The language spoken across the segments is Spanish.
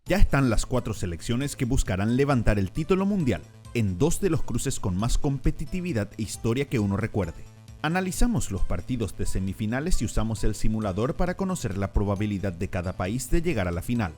Ya están las 4 selecciones que buscarán levantar el título mundial en 2 de los cruces con más competitividad e historia que uno recuerde. Analizamos los partidos de semifinales y usamos el simulador para conocer la probabilidad de cada país de llegar a la final.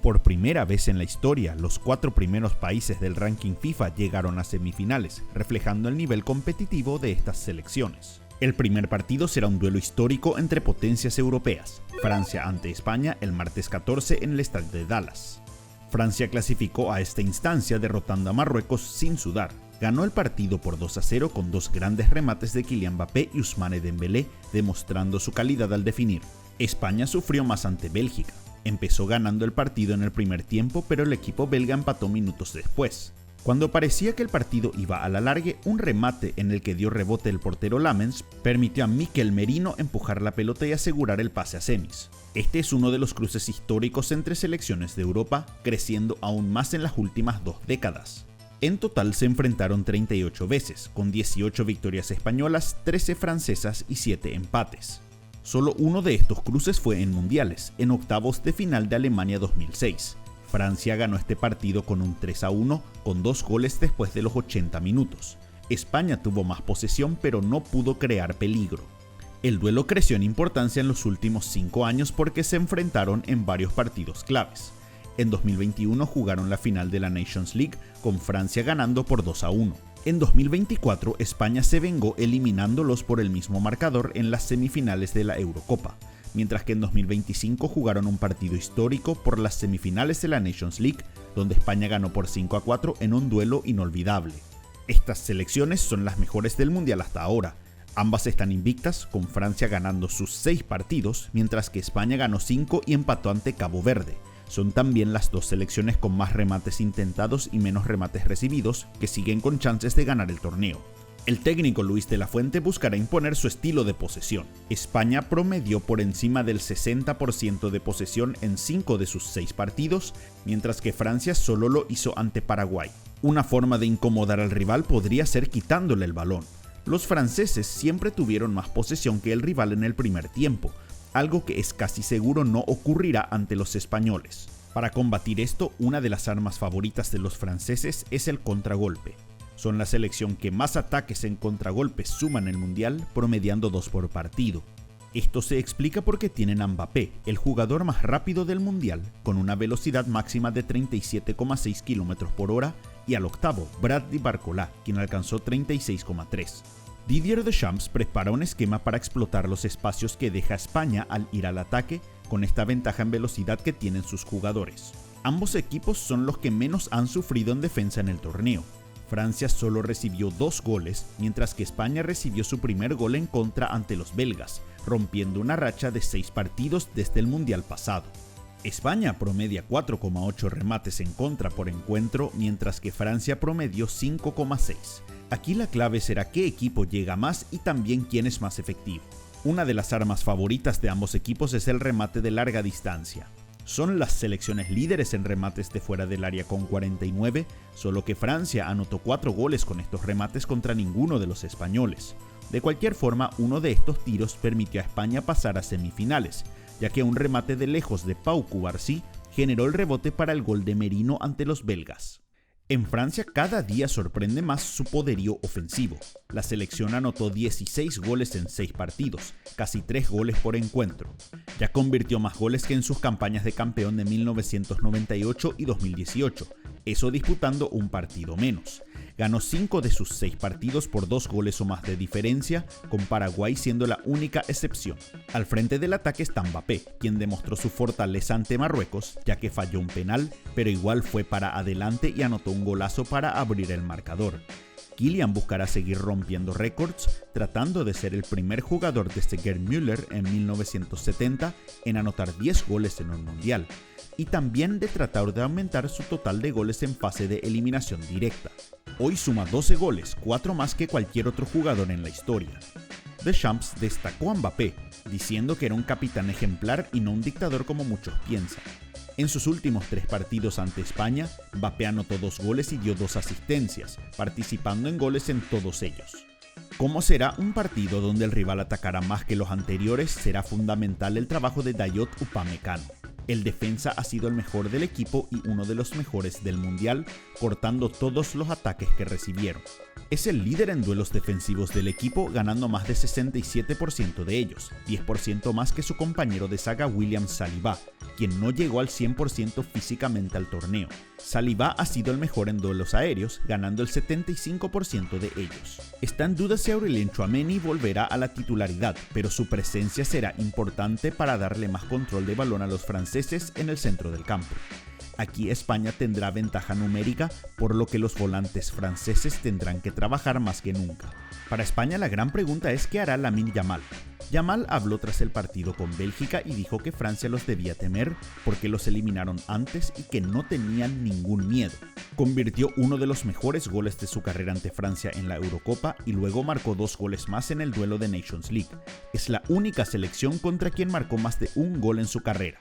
Por primera vez en la historia, los 4 primeros países del ranking FIFA llegaron a semifinales, reflejando el nivel competitivo de estas selecciones. El primer partido será un duelo histórico entre potencias europeas, Francia ante España el martes 14 en el estadio de Dallas. Francia clasificó a esta instancia derrotando a Marruecos sin sudar. Ganó el partido por 2-0 con 2 grandes remates de Kylian Mbappé y Ousmane Dembélé, demostrando su calidad al definir. España sufrió más ante Bélgica. Empezó ganando el partido en el primer tiempo, pero el equipo belga empató minutos después. Cuando parecía que el partido iba a la largue, un remate en el que dio rebote el portero Lamens permitió a Mikel Merino empujar la pelota y asegurar el pase a semis. Este es uno de los cruces históricos entre selecciones de Europa, creciendo aún más en las últimas 2 décadas. En total se enfrentaron 38 veces, con 18 victorias españolas, 13 francesas y 7 empates. Solo uno de estos cruces fue en mundiales, en octavos de final de Alemania 2006. Francia ganó este partido con un 3-1 con 2 goles después de los 80 minutos. España tuvo más posesión pero no pudo crear peligro. El duelo creció en importancia en los últimos 5 años porque se enfrentaron en varios partidos claves. En 2021 jugaron la final de la Nations League con Francia ganando por 2-1. En 2024 España se vengó eliminándolos por el mismo marcador en las semifinales de la Eurocopa, mientras que en 2025 jugaron un partido histórico por las semifinales de la Nations League, donde España ganó por 5-4 en un duelo inolvidable. Estas selecciones son las mejores del mundial hasta ahora. Ambas están invictas, con Francia ganando sus 6 partidos, mientras que España ganó 5 y empató ante Cabo Verde. Son también las 2 selecciones con más remates intentados y menos remates recibidos, que siguen con chances de ganar el torneo. El técnico Luis de la Fuente buscará imponer su estilo de posesión. España promedió por encima del 60% de posesión en 5 de sus 6 partidos, mientras que Francia solo lo hizo ante Paraguay. Una forma de incomodar al rival podría ser quitándole el balón. Los franceses siempre tuvieron más posesión que el rival en el primer tiempo, algo que es casi seguro no ocurrirá ante los españoles. Para combatir esto, una de las armas favoritas de los franceses es el contragolpe. Son la selección que más ataques en contragolpes suma en el mundial, promediando 2 por partido. Esto se explica porque tienen a Mbappé, el jugador más rápido del mundial, con una velocidad máxima de 37,6 km por hora, y al octavo, Bradley Barcola, quien alcanzó 36,3. Didier Deschamps prepara un esquema para explotar los espacios que deja España al ir al ataque, con esta ventaja en velocidad que tienen sus jugadores. Ambos equipos son los que menos han sufrido en defensa en el torneo. Francia solo recibió 2 goles, mientras que España recibió su primer gol en contra ante los belgas, rompiendo una racha de 6 partidos desde el mundial pasado. España promedia 4,8 remates en contra por encuentro, mientras que Francia promedió 5,6. Aquí la clave será qué equipo llega más y también quién es más efectivo. Una de las armas favoritas de ambos equipos es el remate de larga distancia. Son las selecciones líderes en remates de fuera del área con 49, solo que Francia anotó 4 goles con estos remates contra ninguno de los españoles. De cualquier forma, uno de estos tiros permitió a España pasar a semifinales, ya que un remate de lejos de Pau Cubarsí generó el rebote para el gol de Merino ante los belgas. En Francia cada día sorprende más su poderío ofensivo. La selección anotó 16 goles en 6 partidos, casi 3 goles por encuentro. Ya convirtió más goles que en sus campañas de campeón de 1998 y 2018, eso disputando un partido menos. Ganó 5 de sus 6 partidos por 2 goles o más de diferencia, con Paraguay siendo la única excepción. Al frente del ataque está Mbappé, quien demostró su fortaleza ante Marruecos, ya que falló un penal, pero igual fue para adelante y anotó un golazo para abrir el marcador. Kylian buscará seguir rompiendo récords, tratando de ser el primer jugador desde Gerd Müller en 1970 en anotar 10 goles en un mundial, y también de tratar de aumentar su total de goles en fase de eliminación directa. Hoy suma 12 goles, 4 más que cualquier otro jugador en la historia. Deschamps destacó a Mbappé, diciendo que era un capitán ejemplar y no un dictador como muchos piensan. En sus últimos 3 partidos ante España, Mbappé anotó 2 goles y dio 2 asistencias, participando en goles en todos ellos. Como será un partido donde el rival atacará más que los anteriores, será fundamental el trabajo de Dayot Upamecano. El defensa ha sido el mejor del equipo y uno de los mejores del mundial, cortando todos los ataques que recibieron. Es el líder en duelos defensivos del equipo, ganando más de 67% de ellos, 10% más que su compañero de saga William Saliba, quien no llegó al 100% físicamente al torneo. Saliba ha sido el mejor en duelos aéreos, ganando el 75% de ellos. Está en duda si Aurélien Tchouaméni volverá a la titularidad, pero su presencia será importante para darle más control de balón a los franceses en el centro del campo. Aquí España tendrá ventaja numérica, por lo que los volantes franceses tendrán que trabajar más que nunca. Para España la gran pregunta es ¿qué hará Lamine Yamal? Yamal habló tras el partido con Bélgica y dijo que Francia los debía temer porque los eliminaron antes y que no tenían ningún miedo. Convirtió uno de los mejores goles de su carrera ante Francia en la Eurocopa y luego marcó 2 goles más en el duelo de Nations League. Es la única selección contra quien marcó más de un gol en su carrera.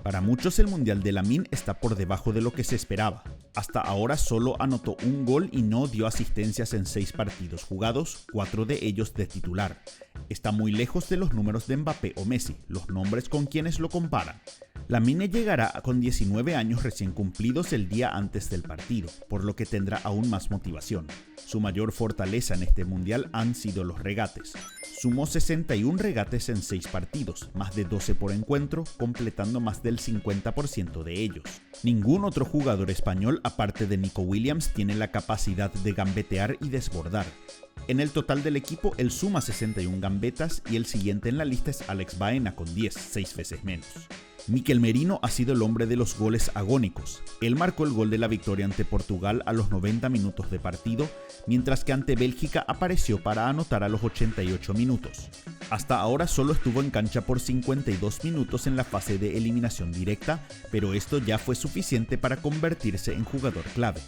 Para muchos el Mundial de Lamine está por debajo de lo que se esperaba. Hasta ahora solo anotó un gol y no dio asistencias en 6 partidos jugados, 4 de ellos de titular. Está muy lejos de los números de Mbappé o Messi, los nombres con quienes lo comparan. Lamine llegará con 19 años recién cumplidos el día antes del partido, por lo que tendrá aún más motivación. Su mayor fortaleza en este mundial han sido los regates. Sumó 61 regates en 6 partidos, más de 12 por encuentro, completando más del 50% de ellos. Ningún otro jugador español, aparte de Nico Williams, tiene la capacidad de gambetear y desbordar. En el total del equipo, él suma 61 gambetas y el siguiente en la lista es Alex Baena con 10, 6 veces menos. Mikel Merino ha sido el hombre de los goles agónicos. Él marcó el gol de la victoria ante Portugal a los 90 minutos de partido, mientras que ante Bélgica apareció para anotar a los 88 minutos. Hasta ahora solo estuvo en cancha por 52 minutos en la fase de eliminación directa, pero esto ya fue suficiente para convertirse en jugador clave.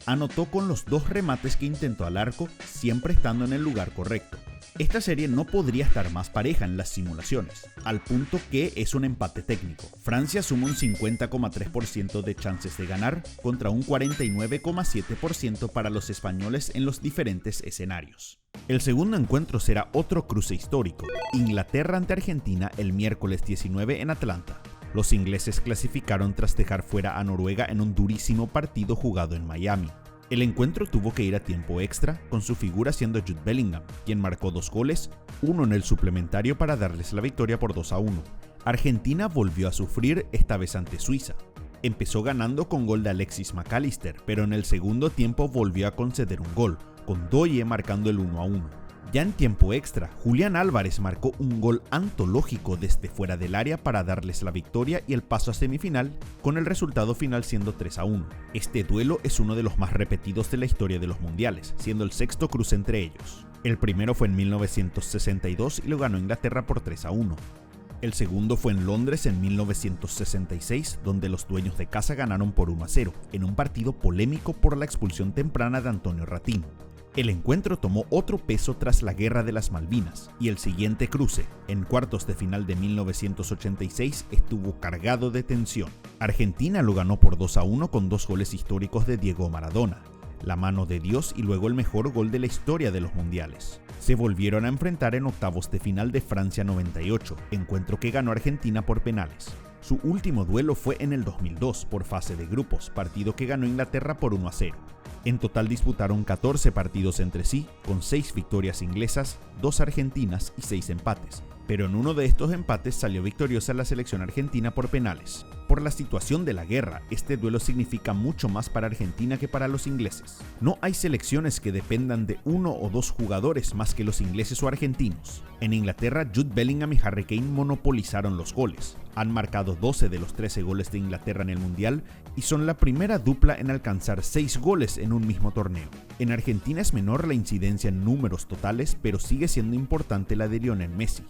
Anotó con los 2 remates que intentó al arco, siempre estando en el lugar correcto. Esta serie no podría estar más pareja en las simulaciones, al punto que es un empate técnico. Francia suma un 50,3% de chances de ganar contra un 49,7% para los españoles en los diferentes escenarios. El segundo encuentro será otro cruce histórico, Inglaterra ante Argentina el miércoles 19 en Atlanta. Los ingleses clasificaron tras dejar fuera a Noruega en un durísimo partido jugado en Miami. El encuentro tuvo que ir a tiempo extra, con su figura siendo Jude Bellingham, quien marcó 2 goles, uno en el suplementario para darles la victoria por 2-1. Argentina volvió a sufrir, esta vez ante Suiza. Empezó ganando con gol de Alexis McAllister, pero en el segundo tiempo volvió a conceder un gol, con Doye marcando el 1-1. Ya en tiempo extra, Julián Álvarez marcó un gol antológico desde fuera del área para darles la victoria y el paso a semifinal, con el resultado final siendo 3-1. Este duelo es uno de los más repetidos de la historia de los mundiales, siendo el 6º cruce entre ellos. El primero fue en 1962 y lo ganó Inglaterra por 3-1. El segundo fue en Londres en 1966, donde los dueños de casa ganaron por 1-0, en un partido polémico por la expulsión temprana de Antonio Ratín. El encuentro tomó otro peso tras la Guerra de las Malvinas, y el siguiente cruce, en cuartos de final de 1986, estuvo cargado de tensión. Argentina lo ganó por 2-1 con 2 goles históricos de Diego Maradona, la mano de Dios y luego el mejor gol de la historia de los mundiales. Se volvieron a enfrentar en octavos de final de Francia 98, encuentro que ganó Argentina por penales. Su último duelo fue en el 2002 por fase de grupos, partido que ganó Inglaterra por 1-0. En total disputaron 14 partidos entre sí, con 6 victorias inglesas, 2 argentinas y 6 empates. Pero en uno de estos empates salió victoriosa la selección argentina por penales. Por la situación de la guerra, este duelo significa mucho más para Argentina que para los ingleses. No hay selecciones que dependan de 1 o 2 jugadores más que los ingleses o argentinos. En Inglaterra, Jude Bellingham y Harry Kane monopolizaron los goles. Han marcado 12 de los 13 goles de Inglaterra en el Mundial y son la primera dupla en alcanzar 6 goles en un mismo torneo. En Argentina es menor la incidencia en números totales, pero sigue siendo importante la de Lionel Messi.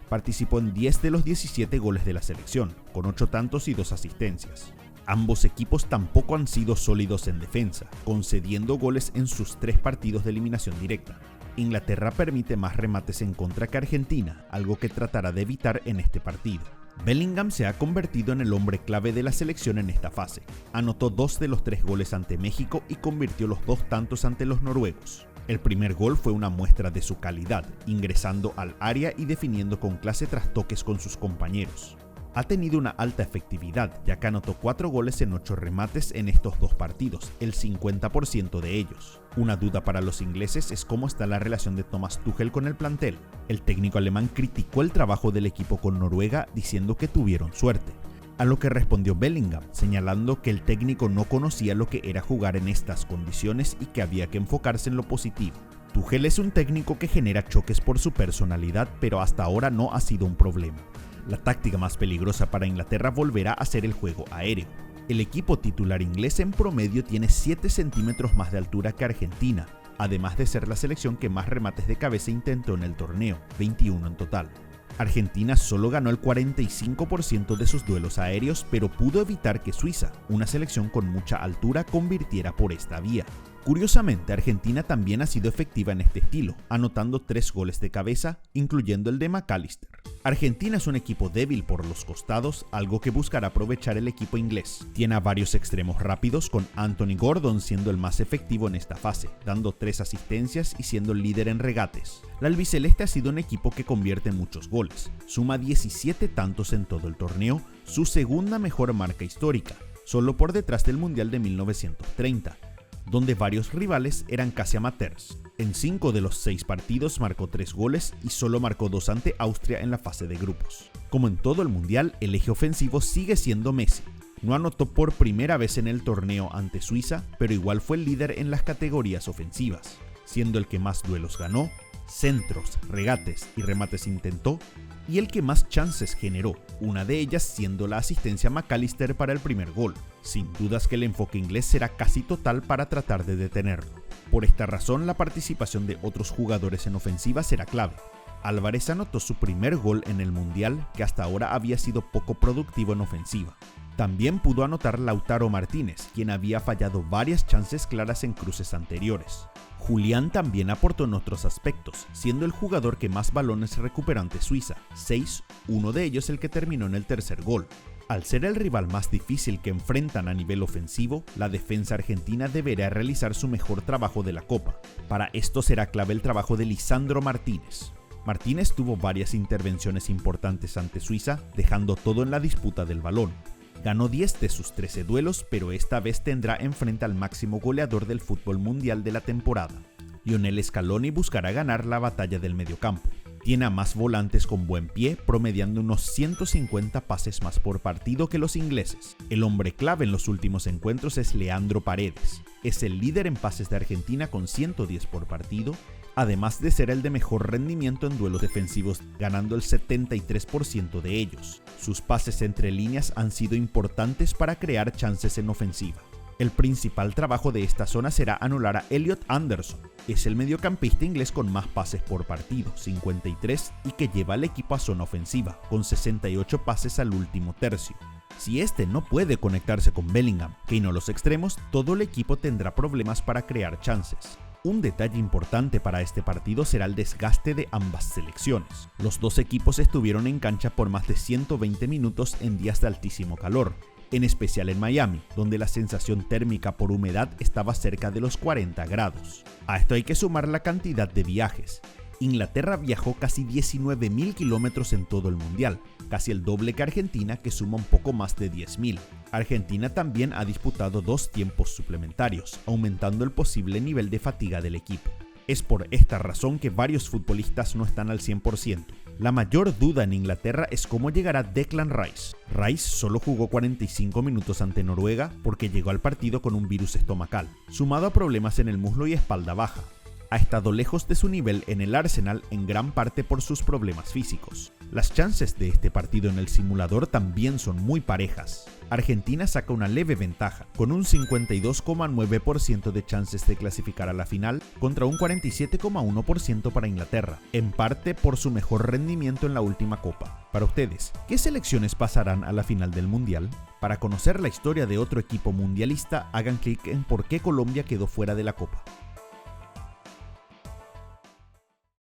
Participó en 10 de los 17 goles de la selección, con 8 tantos y 2 asistencias. Ambos equipos tampoco han sido sólidos en defensa, concediendo goles en sus 3 partidos de eliminación directa. Inglaterra permite más remates en contra que Argentina, algo que tratará de evitar en este partido. Bellingham se ha convertido en el hombre clave de la selección en esta fase. Anotó 2 de los 3 goles ante México y convirtió los 2 tantos ante los noruegos. El primer gol fue una muestra de su calidad, ingresando al área y definiendo con clase tras toques con sus compañeros. Ha tenido una alta efectividad, ya que anotó 4 goles en 8 remates en estos 2 partidos, el 50% de ellos. Una duda para los ingleses es cómo está la relación de Thomas Tuchel con el plantel. El técnico alemán criticó el trabajo del equipo con Noruega diciendo que tuvieron suerte. A lo que respondió Bellingham, señalando que el técnico no conocía lo que era jugar en estas condiciones y que había que enfocarse en lo positivo. Tuchel es un técnico que genera choques por su personalidad, pero hasta ahora no ha sido un problema. La táctica más peligrosa para Inglaterra volverá a ser el juego aéreo. El equipo titular inglés en promedio tiene 7 centímetros más de altura que Argentina, además de ser la selección que más remates de cabeza intentó en el torneo, 21 en total. Argentina solo ganó el 45% de sus duelos aéreos, pero pudo evitar que Suiza, una selección con mucha altura, convirtiera por esta vía. Curiosamente, Argentina también ha sido efectiva en este estilo, anotando 3 goles de cabeza, incluyendo el de McAllister. Argentina es un equipo débil por los costados, algo que buscará aprovechar el equipo inglés. Tiene a varios extremos rápidos, con Anthony Gordon siendo el más efectivo en esta fase, dando 3 asistencias y siendo el líder en regates. La albiceleste ha sido un equipo que convierte muchos goles, suma 17 tantos en todo el torneo, su segunda mejor marca histórica, solo por detrás del Mundial de 1930. Donde varios rivales eran casi amateurs. En 5 de los 6 partidos marcó 3 goles y solo marcó 2 ante Austria en la fase de grupos. Como en todo el mundial, el eje ofensivo sigue siendo Messi. No anotó por primera vez en el torneo ante Suiza, pero igual fue el líder en las categorías ofensivas, siendo el que más duelos ganó, centros, regates y remates intentó, y el que más chances generó, una de ellas siendo la asistencia a McAllister para el primer gol. Sin dudas que el enfoque inglés será casi total para tratar de detenerlo. Por esta razón, la participación de otros jugadores en ofensiva será clave. Álvarez anotó su primer gol en el Mundial, que hasta ahora había sido poco productivo en ofensiva. También pudo anotar Lautaro Martínez, quien había fallado varias chances claras en cruces anteriores. Julián también aportó en otros aspectos, siendo el jugador que más balones recuperó ante Suiza, 6, uno de ellos el que terminó en el tercer gol. Al ser el rival más difícil que enfrentan a nivel ofensivo, la defensa argentina deberá realizar su mejor trabajo de la Copa. Para esto será clave el trabajo de Lisandro Martínez. Martínez tuvo varias intervenciones importantes ante Suiza, dejando todo en la disputa del balón. Ganó 10 de sus 13 duelos, pero esta vez tendrá enfrente al máximo goleador del fútbol mundial de la temporada. Lionel Scaloni buscará ganar la batalla del mediocampo. Tiene a más volantes con buen pie, promediando unos 150 pases más por partido que los ingleses. El hombre clave en los últimos encuentros es Leandro Paredes. Es el líder en pases de Argentina con 110 por partido, además de ser el de mejor rendimiento en duelos defensivos, ganando el 73% de ellos. Sus pases entre líneas han sido importantes para crear chances en ofensiva. El principal trabajo de esta zona será anular a Elliot Anderson. Es el mediocampista inglés con más pases por partido, 53, y que lleva al equipo a zona ofensiva, con 68 pases al último tercio. Si este no puede conectarse con Bellingham, Kane o los extremos, todo el equipo tendrá problemas para crear chances. Un detalle importante para este partido será el desgaste de ambas selecciones. Los dos equipos estuvieron en cancha por más de 120 minutos en días de altísimo calor, en especial en Miami, donde la sensación térmica por humedad estaba cerca de los 40 grados. A esto hay que sumar la cantidad de viajes. Inglaterra viajó casi 19.000 kilómetros en todo el mundial, casi el doble que Argentina, que suma un poco más de 10.000. Argentina también ha disputado 2 tiempos suplementarios, aumentando el posible nivel de fatiga del equipo. Es por esta razón que varios futbolistas no están al 100%. La mayor duda en Inglaterra es cómo llegará Declan Rice. Rice solo jugó 45 minutos ante Noruega porque llegó al partido con un virus estomacal, sumado a problemas en el muslo y espalda baja. Ha estado lejos de su nivel en el Arsenal en gran parte por sus problemas físicos. Las chances de este partido en el simulador también son muy parejas. Argentina saca una leve ventaja, con un 52,9% de chances de clasificar a la final contra un 47,1% para Inglaterra, en parte por su mejor rendimiento en la última Copa. Para ustedes, ¿qué selecciones pasarán a la final del Mundial? Para conocer la historia de otro equipo mundialista, hagan clic en por qué Colombia quedó fuera de la Copa.